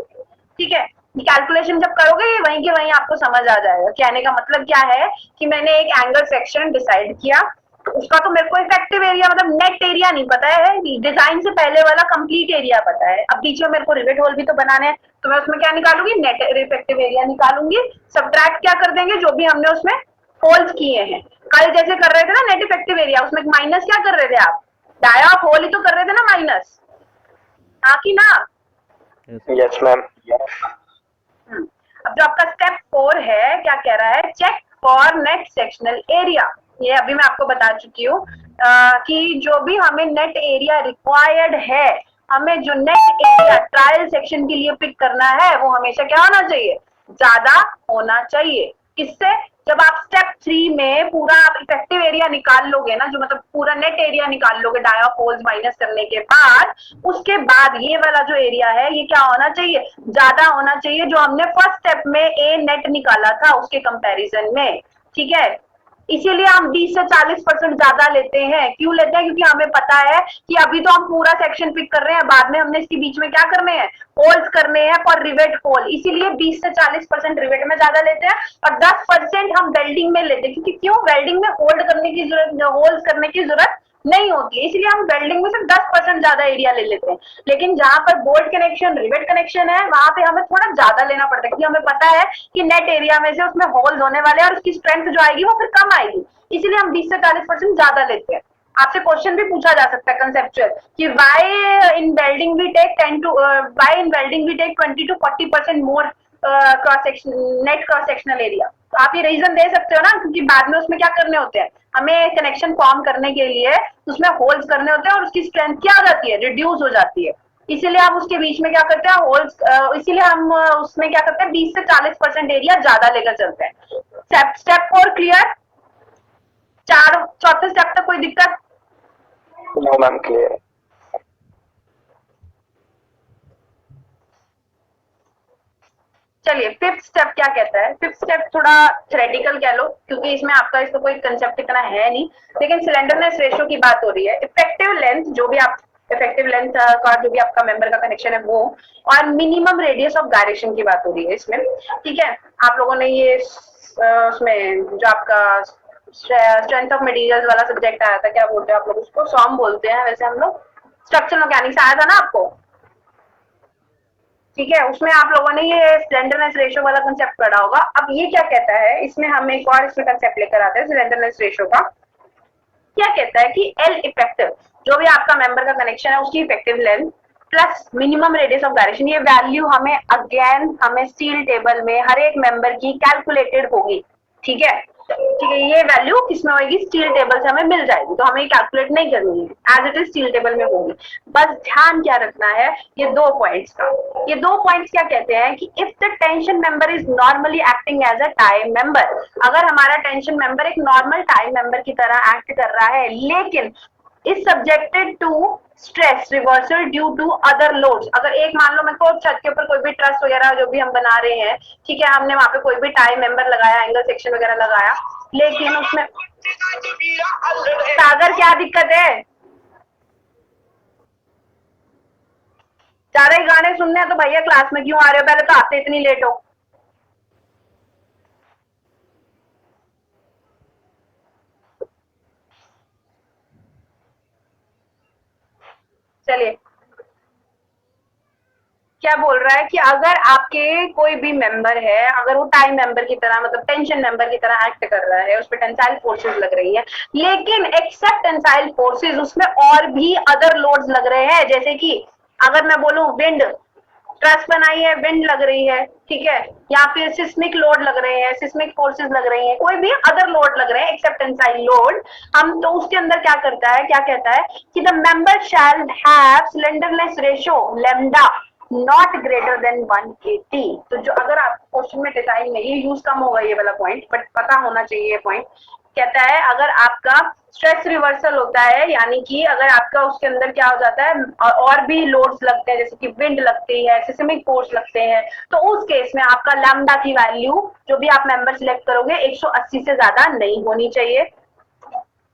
Speaker 1: ठीक है। कैलकुलेशन जब करोगे ये वहीं के वहीं आपको समझ आ जाएगा। कहने का मतलब क्या है कि मैंने एक एंगल सेक्शन डिसाइड किया, उसका तो मेरे को इफेक्टिव एरिया मतलब नेट एरिया नहीं पता है, डिजाइन से पहले वाला कंप्लीट एरिया पता है। अब बीच में मेरे को रिवेट होल भी तो बनाने हैं, तो मैं उसमें क्या निकालूंगी, नेट इफेक्टिव एरिया निकालूंगी, सब्ट्रैक्ट क्या कर देंगे, जो भी हमने उसमें होल्स किए हैं। कल जैसे कर रहे थे ना नेट इफेक्टिव एरिया, उसमें माइनस क्या कर रहे थे आप, डाया ऑफ होल ही तो कर रहे थे ना माइनस, हाँ कि ना।
Speaker 3: Yes ma'am.
Speaker 1: अब जो आपका स्टेप 4 है, क्या कह रहा है, check for net sectional area. ये अभी मैं आपको बता चुकी हूँ कि जो भी हमें नेट एरिया रिक्वायर्ड है, हमें जो नेट एरिया ट्रायल सेक्शन के लिए पिक करना है वो हमेशा क्या होना चाहिए, ज्यादा होना चाहिए। किससे, जब आप स्टेप 3 में पूरा आप इफेक्टिव एरिया निकाल लोगे ना, जो मतलब पूरा नेट एरिया निकाल लोगे डाया ऑफ होल्स माइनस करने के बाद, उसके बाद ये वाला जो एरिया है ये क्या होना चाहिए, ज्यादा होना चाहिए, जो हमने फर्स्ट स्टेप में ए नेट निकाला था उसके कंपैरिजन में, ठीक है। इसीलिए हम 20 से 40% ज्यादा लेते हैं। क्यों लेते हैं, क्योंकि हमें पता है कि अभी तो हम पूरा सेक्शन पिक कर रहे हैं, बाद में हमने इसके बीच में क्या करने हैं, होल्स करने हैं फॉर रिवेट होल, इसीलिए 20 से 40% रिवेट में ज्यादा लेते हैं और 10% हम वेल्डिंग में लेते हैं, क्योंकि क्यों, वेल्डिंग में होल्ड करने की जरूरत, होल्स करने की जरूरत नहीं होती है, इसलिए हम वेल्डिंग में सिर्फ 10% ज्यादा एरिया ले लेते हैं। लेकिन जहां पर बोल्ट कनेक्शन, रिवेट कनेक्शन है, वहां पे हमें थोड़ा ज्यादा लेना पड़ता है, क्योंकि हमें पता है कि नेट एरिया में से उसमें होल्स होने वाले हैं और उसकी स्ट्रेंथ जो आएगी वो फिर कम आएगी, इसीलिए हम 20 से 40% ज्यादा लेते हैं। आपसे क्वेश्चन भी पूछा जा सकता है कंसेप्चुअल कि why in welding we take 20 to 40% more cross section, net cross sectional area. तो आप ये रीजन दे सकते हो ना, क्योंकि बाद में उसमें क्या करने होते हैं, हमें कनेक्शन फॉर्म करने के लिए उसमें होल्स करने होते हैं और उसकी स्ट्रेंथ क्या हो जाती है, रिड्यूस हो जाती है, इसीलिए हम उसके बीच में क्या करते हैं, होल्स, इसीलिए हम उसमें क्या करते हैं, 20 से 40% एरिया ज्यादा लेकर चलते हैं। स्टेप 4 क्लियर, चौथे स्टेप तक कोई दिक्कत?
Speaker 3: No ma'am, clear.
Speaker 1: चलिए फिफ्थ स्टेप क्या कहता है। फिफ्थ स्टेप थोड़ा थ्योरेटिकल कह लो, क्योंकि इसमें आपका इसका कोई कंसेप्ट इतना है नहीं, लेकिन सिलेंडरनेस रेशियो की बात हो रही है। इफेक्टिव लेंथ, जो भी आप इफेक्टिव लेंथ का जो भी आपका मेंबर का कनेक्शन है वो, और मिनिमम रेडियस ऑफ गायरेशन की बात हो रही है इसमें, ठीक है। आप लोगों ने ये उसमें जो आपका स्ट्रेंथ ऑफ मटेरियल्स वाला सब्जेक्ट आया था, क्या बोलते हैं आप लोग उसको, सॉम बोलते हैं वैसे हम लोग, स्ट्रक्चरल मैकेनिक्स आया था ना आपको, ठीक है, उसमें आप लोगों ने ये स्लेंडरनेस रेशियो वाला कंसेप्ट पढ़ा होगा। अब ये क्या कहता है, इसमें हम एक और इसमें कंसेप्ट लेकर आते हैं स्लेंडरनेस रेशियो का। क्या कहता है कि एल इफेक्टिव, जो भी आपका मेंबर का कनेक्शन है उसकी effective length plus minimum radius of gyration, ये वैल्यू हमें अगेन हमें स्टील टेबल में हर एक मेंबर की कैलकुलेटेड होगी। ठीक है, ठीक है, ये वैल्यू किसमें होगी, स्टील टेबल से हमें मिल जाएगी, तो हमें कैलकुलेट नहीं करनी है, as it is steel table में होगी। बस ध्यान क्या रखना है, ये 2 पॉइंट्स का, ये 2 पॉइंट्स क्या कहते हैं कि if the tension member is normally acting as a tie member, अगर हमारा टेंशन मेंबर एक नॉर्मल टाई मेंबर की तरह एक्ट कर रहा है लेकिन is subjected to stress reversal due to other loads, अगर एक मान लो मेरे को छत के ऊपर कोई भी ट्रस वगैरह जो भी हम बना रहे हैं, ठीक है, हमने वहां पे कोई भी टाई मेंबर लगाया, एंगल सेक्शन वगैरह लगाया, लेकिन उसमें सागर क्या दिक्कत है, ज्यादा ही गाने सुनने हैं तो भैया क्लास में क्यों आ रहे हो, पहले तो आते इतनी लेट हो। चलिए, क्या बोल रहा है कि अगर आपके कोई भी मेंबर है, अगर वो टाइम मेंबर की तरह मतलब टेंशन मेंबर की तरह एक्ट कर रहा है, उस पर टेंसाइल फोर्सेस लग रही है, लेकिन एक्सेप्ट टेंसाइल फोर्सेस उसमें और भी अदर लोड्स लग रहे हैं, जैसे कि अगर मैं बोलूं विंड, ट्रस बनाई है, विंड लग रही है, ठीक है, या फिर सिस्मिक लोड लग रहे हैं, सिस्मिक फोर्सेस लग रही हैं, कोई भी अदर लोड लग रहे हैं एक्सेप्ट टेंसाइल लोड, हम तो उसके अंदर क्या करता है, क्या कहता है कि the member shall have slenderness ratio lambda naught greater than 180। तो जो अगर आप क्वेश्चन में डिजाइन में ये यूज कम होगा ये वाला पॉइंट, बट पता होना चाहिए ये पॉइंट, कहता है अगर आपका स्ट्रेस रिवर्सल होता है, यानी कि अगर आपका उसके अंदर क्या हो जाता है और भी लोड्स लगते हैं, जैसे कि विंड लगती है, सिस्मिक फोर्स लगते हैं, तो उस केस में आपका लैम्डा की वैल्यू जो भी आप मेंबर सिलेक्ट करोगे 180 से ज्यादा नहीं होनी चाहिए।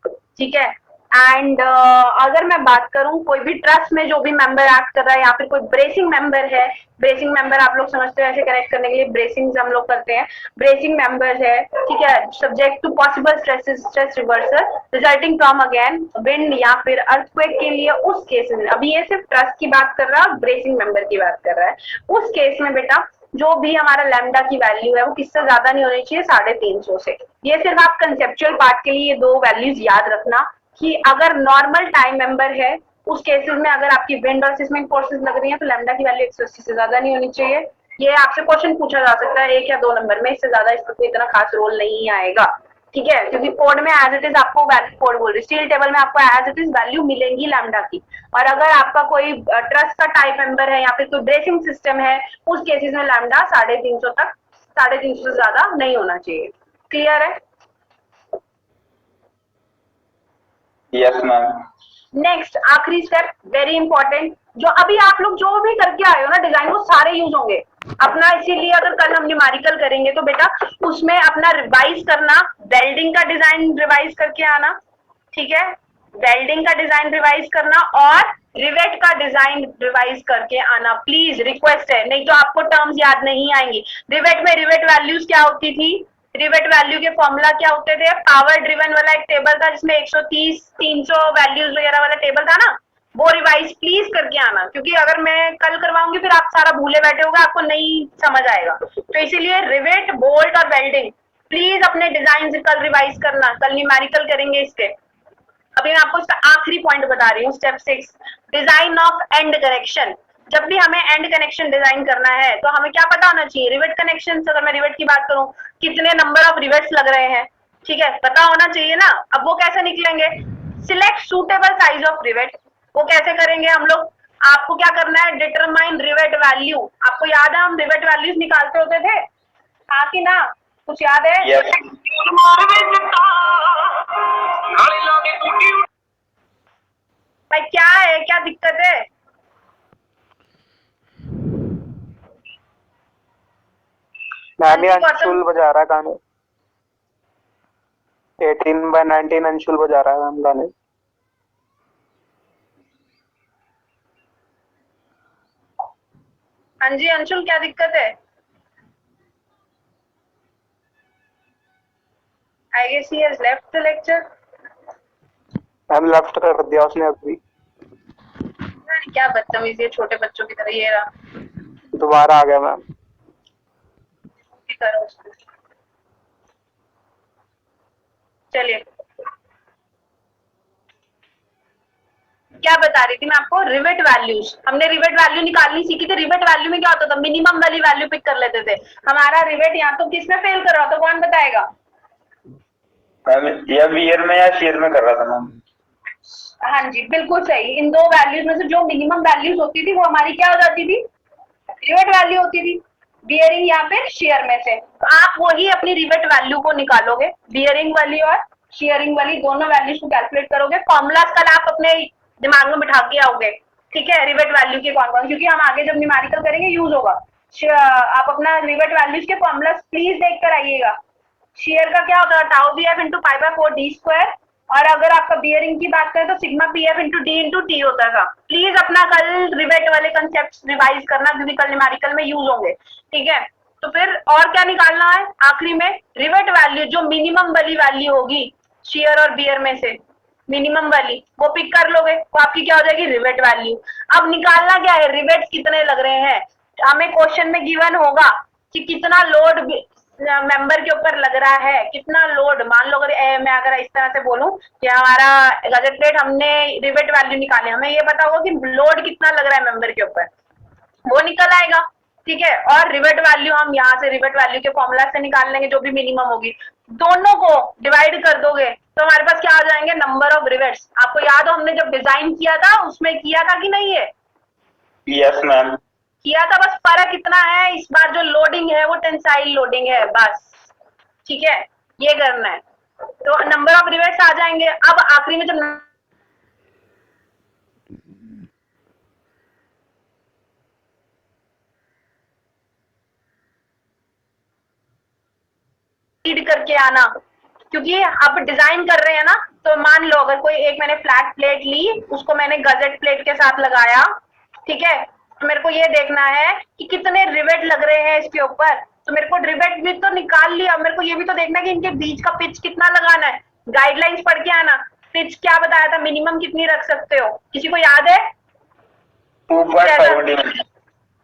Speaker 1: ठीक है, एंड अगर मैं बात करूं कोई भी ट्रस्ट में जो भी मेंबर एक्ट कर रहा है या फिर कोई ब्रेसिंग मेंबर है, ब्रेसिंग मेंबर आप लोग समझते हो ऐसे कनेक्ट करने के लिए ब्रेसिंग हम लोग करते हैं, ब्रेसिंग मेंबर है, ठीक है, subject to possible stress reversal resulting from again wind या फिर अर्थक्वेक के लिए, उस केस में अभी ये सिर्फ ट्रस्ट की बात कर रहा है, ब्रेसिंग मेंबर की बात कर रहा है, उस केस में बेटा जो भी हमारा लैम्डा की वैल्यू है वो किससे ज्यादा नहीं होनी चाहिए, 350 से। ये सिर्फ आप कंसेप्चुअल पार्ट के लिए ये 2 वैल्यूज याद रखना कि अगर नॉर्मल टाइम मेंबर है उस केसेस में अगर आपकी विंड और सिस्मिक फोर्सेस लग रही हैं तो लैम्डा की वैल्यू 180 से ज्यादा नहीं होनी चाहिए। ये आपसे क्वेश्चन पूछा जा सकता है 1 या 2 नंबर में, इससे ज्यादा इसका कोई इतना खास रोल नहीं आएगा। ठीक है, क्योंकि कोड में एज इट इज आपको वैल्यू, कोड बोल रही स्टील टेबल में आपको एज इट इज वैल्यू मिलेंगी लैम्डा की, और अगर आपका कोई ट्रस्ट का टाइप मेंबर है या फिर कोई ब्रेसिंग सिस्टम है उस केसेस में लैम्डा 350 तक, 350 से ज्यादा नहीं होना चाहिए। क्लियर है?
Speaker 2: Yes ma'am.
Speaker 1: नेक्स्ट आखिरी स्टेप वेरी इंपॉर्टेंट, जो अभी आप लोग जो भी करके आए हो ना डिजाइन, वो सारे यूज होंगे अपना, इसीलिए अगर कल हम न्यूमेरिकल करेंगे तो बेटा उसमें अपना रिवाइज करना, वेल्डिंग का डिजाइन रिवाइज करके आना, ठीक है, वेल्डिंग का डिजाइन रिवाइज करना और रिवेट का डिजाइन रिवाइज करके आना, प्लीज रिक्वेस्ट है, नहीं तो आपको टर्म्स याद नहीं आएंगी। रिवेट में रिवेट वैल्यूज क्या होती थी, रिवेट वैल्यू के फॉर्मूला क्या होते थे, पावर ड्रिवन वाला एक टेबल था जिसमें 130 300 वैल्यूज वगैरह वाला टेबल था ना, वो रिवाइज प्लीज करके आना, क्योंकि अगर मैं कल करवाऊंगी फिर आप सारा भूले बैठे होगा, आपको नहीं समझ आएगा, तो इसीलिए रिवेट, बोल्ट और वेल्डिंग प्लीज अपने डिजाइन कल रिवाइज करना, कल न्यूमेरिकल करेंगे इसके। अभी मैं आपको इसका आखिरी पॉइंट बता रही हूँ, step 6 design of and connection. जब भी हमें एंड कनेक्शन डिजाइन करना है तो हमें क्या पता होना चाहिए, रिवेट कनेक्शन, अगर मैं रिवेट की बात करूं कितने नंबर ऑफ रिवेट्स लग रहे हैं, ठीक है, पता होना चाहिए ना। अब वो कैसे निकलेंगे, select suitable size of rivet, वो कैसे करेंगे हम लोग, आपको क्या करना है, डिटरमाइन रिवेट वैल्यू, आपको याद है हम रिवेट वैल्यूज निकालते होते थे, हाँ कि ना, कुछ याद है?
Speaker 2: यस।
Speaker 1: भाई क्या है, क्या दिक्कत है?
Speaker 3: मैम ये अंशुल बजा रहा है गाने, 18/19 अंशुल बजा रहा है मैम गाने।
Speaker 1: हाँ जी अंशुल, क्या दिक्कत है? I guess he has left the lecture.
Speaker 3: Ma'am left कर दिया उसने अभी।
Speaker 1: क्या बदतमीजी है छोटे बच्चों की तरह, ये रहा।
Speaker 3: दोबारा आ गया मैम।
Speaker 1: करो उसको। चलिए, क्या बता रही थी मैं आपको, रिवेट वैल्यूज। हमने रिवेट वैल्यू निकालनी सीखी थी। रिवेट वैल्यू में क्या होता था, मिनिमम वाली वैल्यू पिक कर लेते थे। हमारा रिवेट यहाँ तो किसमें फेल कर रहा था, कौन बताएगा?
Speaker 2: मैम या ईयर में या शेयर में कर रहा था मैम।
Speaker 1: हाँ जी, बिल्कुल सही। इन दो वैल्यूज में से जो मिनिमम वैल्यूज होती थी वो हमारी क्या हो जाती थी, रिवेट वैल्यू होती थी। बियरिंग या फिर शेयर में से, तो आप वही अपनी रिवेट वैल्यू को निकालोगे। बियरिंग वाली और शेयरिंग वाली दोनों वैल्यूज को कैलकुलेट करोगे। फॉर्मूलाज कल आप अपने दिमाग में बिठा के आओगे, ठीक है? रिवेट वैल्यू के कौन कौन, क्योंकि हम आगे जब न्यूमेरिकल करेंगे यूज होगा। आप अपना रिवेट वैल्यूज के फॉर्मूलाज प्लीज देख कर आइएगा। शेयर का क्या होता है, tau b f into pi by 4 d square. और अगर आपका बियरिंग की बात करें तो sigma p f into d into t होता था। प्लीज अपना कल रिवेट वाले कंसेप्ट रिवाइज करना, क्योंकि कल न्यूमेरिकल में यूज होंगे, ठीक है? तो फिर और क्या निकालना है आखिरी में, रिवेट वैल्यू जो मिनिमम वाली वैल्यू होगी शेयर और बियर में से, मिनिमम वाली वो पिक कर लोगे, तो आपकी क्या हो जाएगी, रिवेट वैल्यू। अब निकालना क्या है, रिवेट्स कितने लग रहे हैं। हमें क्वेश्चन में गिवन होगा कि कितना लोड मेंबर के ऊपर लग रहा है, कितना लोड। मान लो अगर मैं अगर इस तरह से बोलूं कि हमारा गजेट प्लेट हमने रिवेट वैल्यू निकाले, हमें ये पता होगा कि लोड कितना लग रहा है मेंबर के ऊपर, वो निकल आएगा, ठीक है? और रिवेट वैल्यू हम यहाँ से रिवेट वैल्यू के फॉर्मूला से निकाल लेंगे, जो भी मिनिमम होगी। दोनों को डिवाइड कर दोगे तो हमारे पास क्या आ जाएंगे, नंबर ऑफ रिवेट्स। आपको याद हो हमने जब डिजाइन किया था उसमें किया था कि नहीं है?
Speaker 2: Yes ma'am.
Speaker 1: किया था, बस फर्क इतना है इस बार जो लोडिंग है वो टेंसाइल लोडिंग है बस, ठीक है? ये करना है, तो नंबर ऑफ रिवेट्स आ जाएंगे। अब आखिरी में जब रीड करके आना, क्योंकि आप डिजाइन कर रहे हैं ना। तो मान लो अगर कोई एक मैंने फ्लैट प्लेट ली, उसको मैंने गजेट प्लेट के साथ लगाया, ठीक है? तो मेरे को ये देखना है कि कितने रिवेट लग रहे हैं इसके ऊपर। तो मेरे को रिवेट भी तो निकाल लिया, मेरे को ये भी तो देखना है कि इनके बीच का पिच कितना लगाना है। गाइडलाइंस पढ़ के आना। पिच क्या बताया था, मिनिमम कितनी रख सकते हो, किसी को याद है?
Speaker 2: 2.5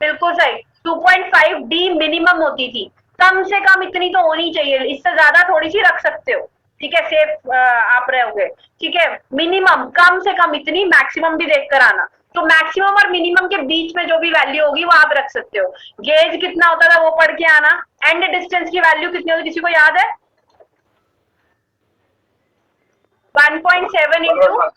Speaker 1: बिल्कुल सही, 2.5 डी मिनिमम होती थी। कम से कम इतनी तो होनी चाहिए, इससे ज्यादा थोड़ी सी रख सकते हो, ठीक है? सेफ आप रहोगे, ठीक है? मिनिमम कम से कम इतनी, मैक्सिमम भी देख कर आना। तो मैक्सिमम और मिनिमम के बीच में जो भी वैल्यू होगी वो आप रख सकते हो। गेज कितना होता था वो पढ़ के आना। एंड डिस्टेंस की वैल्यू कितनी होती, किसी को याद है? 1.7 इंटू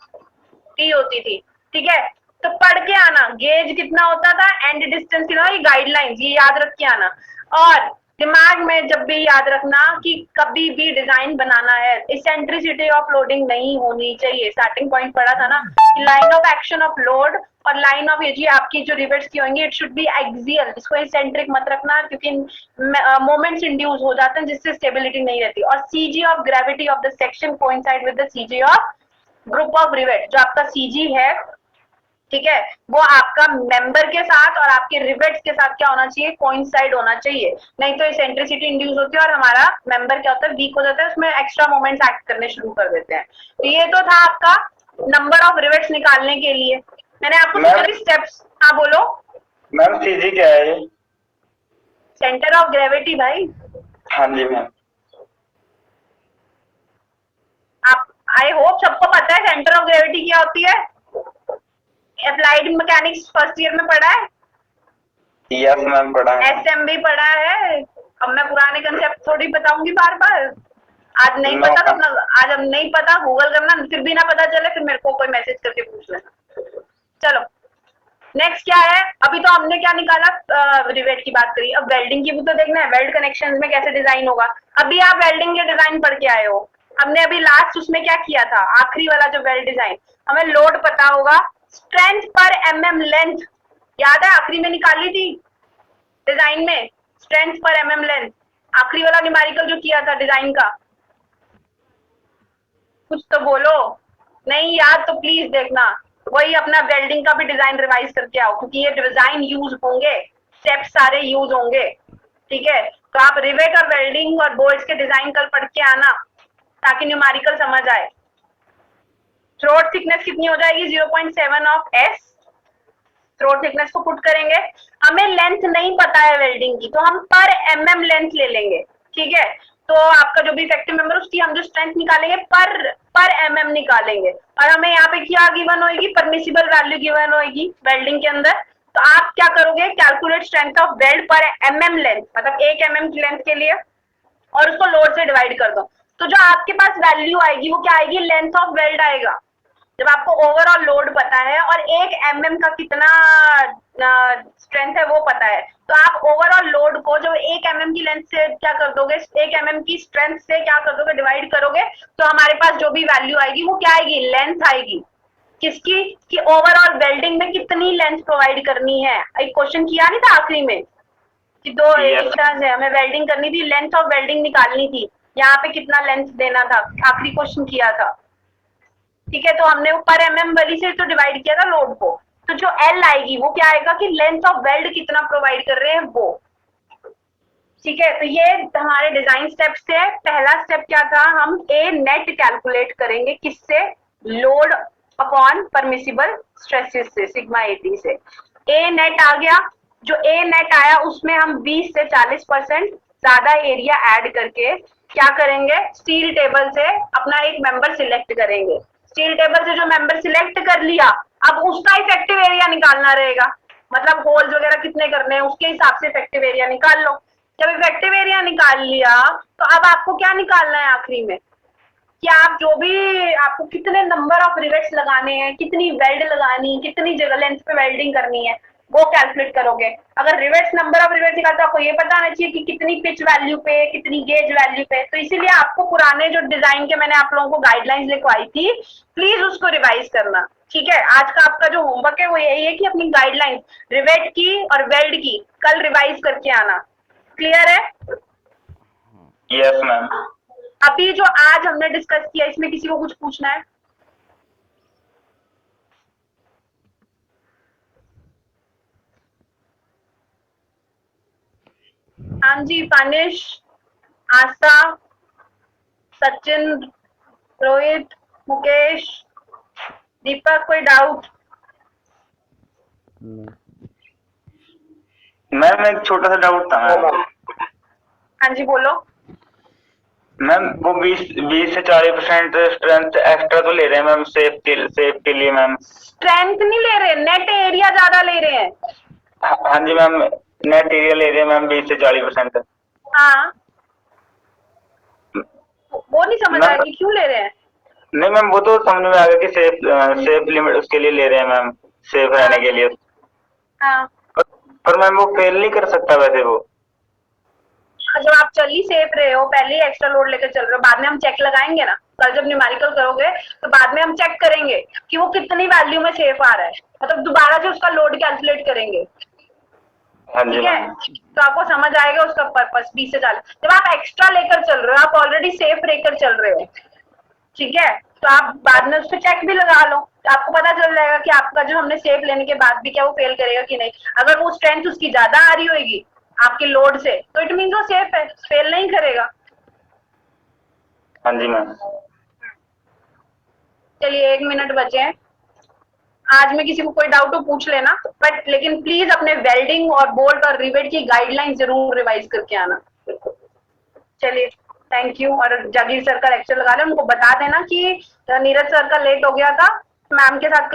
Speaker 1: टी होती थी, ठीक है? तो पढ़ के आना गेज कितना होता था, एंड डिस्टेंस कितना, ये गाइडलाइंस ये याद रख के आना। और दिमाग में जब भी याद रखना कि कभी भी डिजाइन बनाना है इसेंट्रिसिटी ऑफ लोडिंग नहीं होनी चाहिए। स्टार्टिंग पॉइंट पढ़ा था ना, line of action of load और लाइन ऑफ, ये जी आपकी जो रिवेट्स की होंगी, इट शुड बी एक्सियल। इसको इसेंट्रिक मत रखना, क्योंकि मोमेंट्स इंड्यूस हो जाते हैं जिससे स्टेबिलिटी नहीं रहती। और CG of gravity of the section coincide with the CG of group of rivet. जो आपका सीजी है, ठीक है, वो आपका मेंबर के साथ और आपके रिवेट्स के साथ क्या होना चाहिए, कोइंसाइड होना चाहिए। नहीं तो इसेंट्रिसिटी इंड्यूस होती है और हमारा मेंबर क्या होता है, वीक हो जाता है, उसमें एक्स्ट्रा मोमेंट्स एक्ट करने शुरू कर देते हैं। तो ये तो था आपका नंबर ऑफ रिवेट्स निकालने के लिए। मैंने आपको स्टेप्स, हाँ बोलो
Speaker 2: मैम। सीजी क्या है ये?
Speaker 1: सेंटर ऑफ ग्रेविटी भाई।
Speaker 2: हाँ जी मैम।
Speaker 1: आप आई होप सबको पता है सेंटर ऑफ ग्रेविटी क्या होती है। अप्लाइड मैकेनिक्स फर्स्ट ईयर में पढ़ा है?
Speaker 2: यस मैम पढ़ा है।
Speaker 1: एसएमबी पढ़ा है। अब मैं पुराने कंसेप्ट थोड़ी बताऊंगी बार बार। आज नहीं पता तो आज अब नहीं पता गूगल करना, फिर भी ना पता चले फिर मेरे को कोई मैसेज करके पूछ लेना। चलो नेक्स्ट क्या है, अभी तो हमने क्या निकाला, रिवेट की बात करी। अब वेल्डिंग की भी तो देखना है, वेल्ड कनेक्शंस में कैसे डिजाइन होगा। अभी आप वेल्डिंग के डिजाइन पढ़ के आए हो। हमने अभी लास्ट उसमें क्या किया था, आखिरी वाला जो वेल्ड डिजाइन, हमें लोड पता होगा, स्ट्रेंथ पर एमएम लेंथ याद है आखिरी में निकाली थी डिजाइन में, स्ट्रेंथ पर एमएम लेंथ। आखिरी वाला न्यूमेरिकल जो किया था डिजाइन का, कुछ तो बोलो। नहीं याद तो प्लीज देखना, वही अपना वेल्डिंग का भी डिजाइन रिवाइज करके आओ, क्योंकि ये डिजाइन यूज होंगे, स्टेप्स सारे यूज होंगे, ठीक है? तो आप रिवेट और वेल्डिंग और बोल्ट्स के डिजाइन कल पढ़ के आना ताकि न्यूमेरिकल समझ आए। थ्रोट थिकनेस कितनी हो जाएगी, 0.7 ऑफ एस, थ्रोट थिकनेस को पुट करेंगे। हमें लेंथ नहीं पता है वेल्डिंग की, तो हम पर एमएम लेंथ ले लेंगे, ठीक है। तो आपका जो भी इफेक्टिव मेंबर उसकी हम जो स्ट्रेंथ निकालेंगे पर एमएम निकालेंगे, और हमें यहाँ पे क्या गिवन होगी, परमिसिबल वैल्यू गिवन होगी वेल्डिंग के अंदर। तो आप क्या करोगे, कैलकुलेट स्ट्रेंथ ऑफ वेल्ड पर एमएम लेंथ, मतलब 1 एमएम की लेंथ के लिए, और उसको लोड से डिवाइड कर दो। तो जो आपके पास वैल्यू आएगी वो क्या आएगी, लेंथ ऑफ वेल्ड आएगा। जब आपको ओवरऑल लोड पता है और 1 एमएम का कितना स्ट्रेंथ है वो पता है, तो आप ओवरऑल लोड को जो 1 एमएम की लेंथ से क्या कर दोगे, 1 एमएम की स्ट्रेंथ से क्या कर दोगे, डिवाइड करोगे, तो हमारे पास जो भी वैल्यू आएगी वो क्या आएगी, लेंथ आएगी। किसकी, कि ओवरऑल वेल्डिंग में कितनी लेंथ प्रोवाइड करनी है। एक क्वेश्चन किया नहीं था आखिरी में कि दो
Speaker 2: Yes.
Speaker 1: एक तरह से हमें वेल्डिंग करनी थी, लेंथ ऑफ वेल्डिंग निकालनी थी, यहाँ पे कितना लेंथ देना था, आखिरी क्वेश्चन किया था, ठीक है। तो हमने पर एमएम वाली से तो डिवाइड किया था लोड को, तो जो एल आएगी वो क्या आएगा कि लेंथ ऑफ वेल्ड कितना प्रोवाइड कर रहे हैं वो, ठीक है। तो ये हमारे डिजाइन स्टेप्स से पहला स्टेप क्या था, हम ए नेट कैलकुलेट करेंगे, किससे, लोड अपॉन परमिसिबल स्ट्रेसेस से, सिग्मा 80 से। ए नेट आ गया, जो ए नेट आया उसमें हम 20 से 40% ज्यादा एरिया ऐड करके क्या करेंगे, स्टील टेबल से अपना एक मेंबर सिलेक्ट करेंगे। स्टील टेबल से जो मेंबर सिलेक्ट कर लिया, अब उसका इफेक्टिव एरिया निकालना रहेगा, मतलब होल्स वगैरह कितने करने हैं उसके हिसाब से इफेक्टिव एरिया निकाल लो। जब इफेक्टिव एरिया निकाल लिया, तो अब आपको क्या निकालना है आखिरी में, कि आप जो भी आपको कितने नंबर ऑफ रिवेट्स लगाने हैं, कितनी वेल्ड लगानी, कितनी जगह लेंथ पे वेल्डिंग करनी है, वो कैलकुलेट करोगे। अगर रिवेट्स, नंबर ऑफ रिवेट्स निकालते आपको ये पता आना चाहिए कि कितनी पिच वैल्यू पे, कितनी गेज वैल्यू पे। तो इसीलिए आपको पुराने जो डिजाइन के मैंने आप लोगों को गाइडलाइंस लिखवाई थी, प्लीज उसको रिवाइज करना, ठीक है। आज का आपका जो होमवर्क है वो यही है कि अपनी गाइडलाइंस रिवेट की और वेल्ड की कल रिवाइज करके आना, क्लियर है।
Speaker 2: Yes ma'am.
Speaker 1: अभी जो आज हमने डिस्कस किया इसमें किसी को कुछ पूछना है? हाँ जी, पानिश, आस्था, सचिन, रोहित, मुकेश, दीपक, कोई डाउट?
Speaker 2: मैम एक छोटा सा डाउट था मैम।
Speaker 1: हाँ जी बोलो।
Speaker 2: मैम वो 20 से 40% स्ट्रेंथ एक्स्ट्रा तो ले रहे हैं मैम, सेफ के लिए मैम।
Speaker 1: स्ट्रेंथ नहीं ले रहे, नेट एरिया ज्यादा ले रहे हैं।
Speaker 2: हाँ जी मैम, नेट एरिया ले रहे हैं मैम 20 से 40%।
Speaker 1: हाँ, वो नहीं समझ आया कि क्यों ले रहे हैं।
Speaker 2: नहीं मैम, वो तो समझ में आ गया कि सेफ लिमिट उसके लिए ले रहे हैं मैम, सेफ रहने के लिए।
Speaker 1: हाँ,
Speaker 2: पर मैम वो फेल नहीं कर सकता वैसे वो।
Speaker 1: जब आप चल ही सेफ रहे हो, पहले ही एक्स्ट्रा लोड लेकर चल रहे हो, बाद में हम चेक लगाएंगे ना, कल जब न्यूमेरिकल करोगे तो बाद में हम चेक करेंगे कि वो कितनी वैल्यू में सेफ आ रहा है, मतलब दोबारा से उसका लोड कैलकुलेट करेंगे,
Speaker 2: हाँ जी
Speaker 1: ठीक है।
Speaker 2: मैम।
Speaker 1: तो आपको समझ आएगा उसका पर्पस 20 से 40। जब आप एक्स्ट्रा लेकर चल रहे हो, आप ऑलरेडी सेफ लेकर चल रहे हो, ठीक है, तो आप बाद में उसको चेक भी लगा लो, तो आपको पता चल जाएगा कि आपका जो हमने सेफ लेने के बाद भी क्या वो फेल करेगा कि नहीं। अगर वो स्ट्रेंथ उसकी ज्यादा आ रही होगी आपके लोड से, तो इट मीन वो सेफ है, फेल नहीं करेगा।
Speaker 2: हाँ जी मैम।
Speaker 1: चलिए 1 मिनट बचे हैं, आज में किसी को कोई डाउट हो पूछ लेना, बट लेकिन प्लीज अपने वेल्डिंग और बोल्ट और रिवेट की गाइडलाइन जरूर रिवाइज करके आना। चलिए, थैंक यू। और जागीर सर का लेक्चर लगा लें, उनको बता देना कि नीरज सर का लेट हो गया था, मैम के साथ क्लास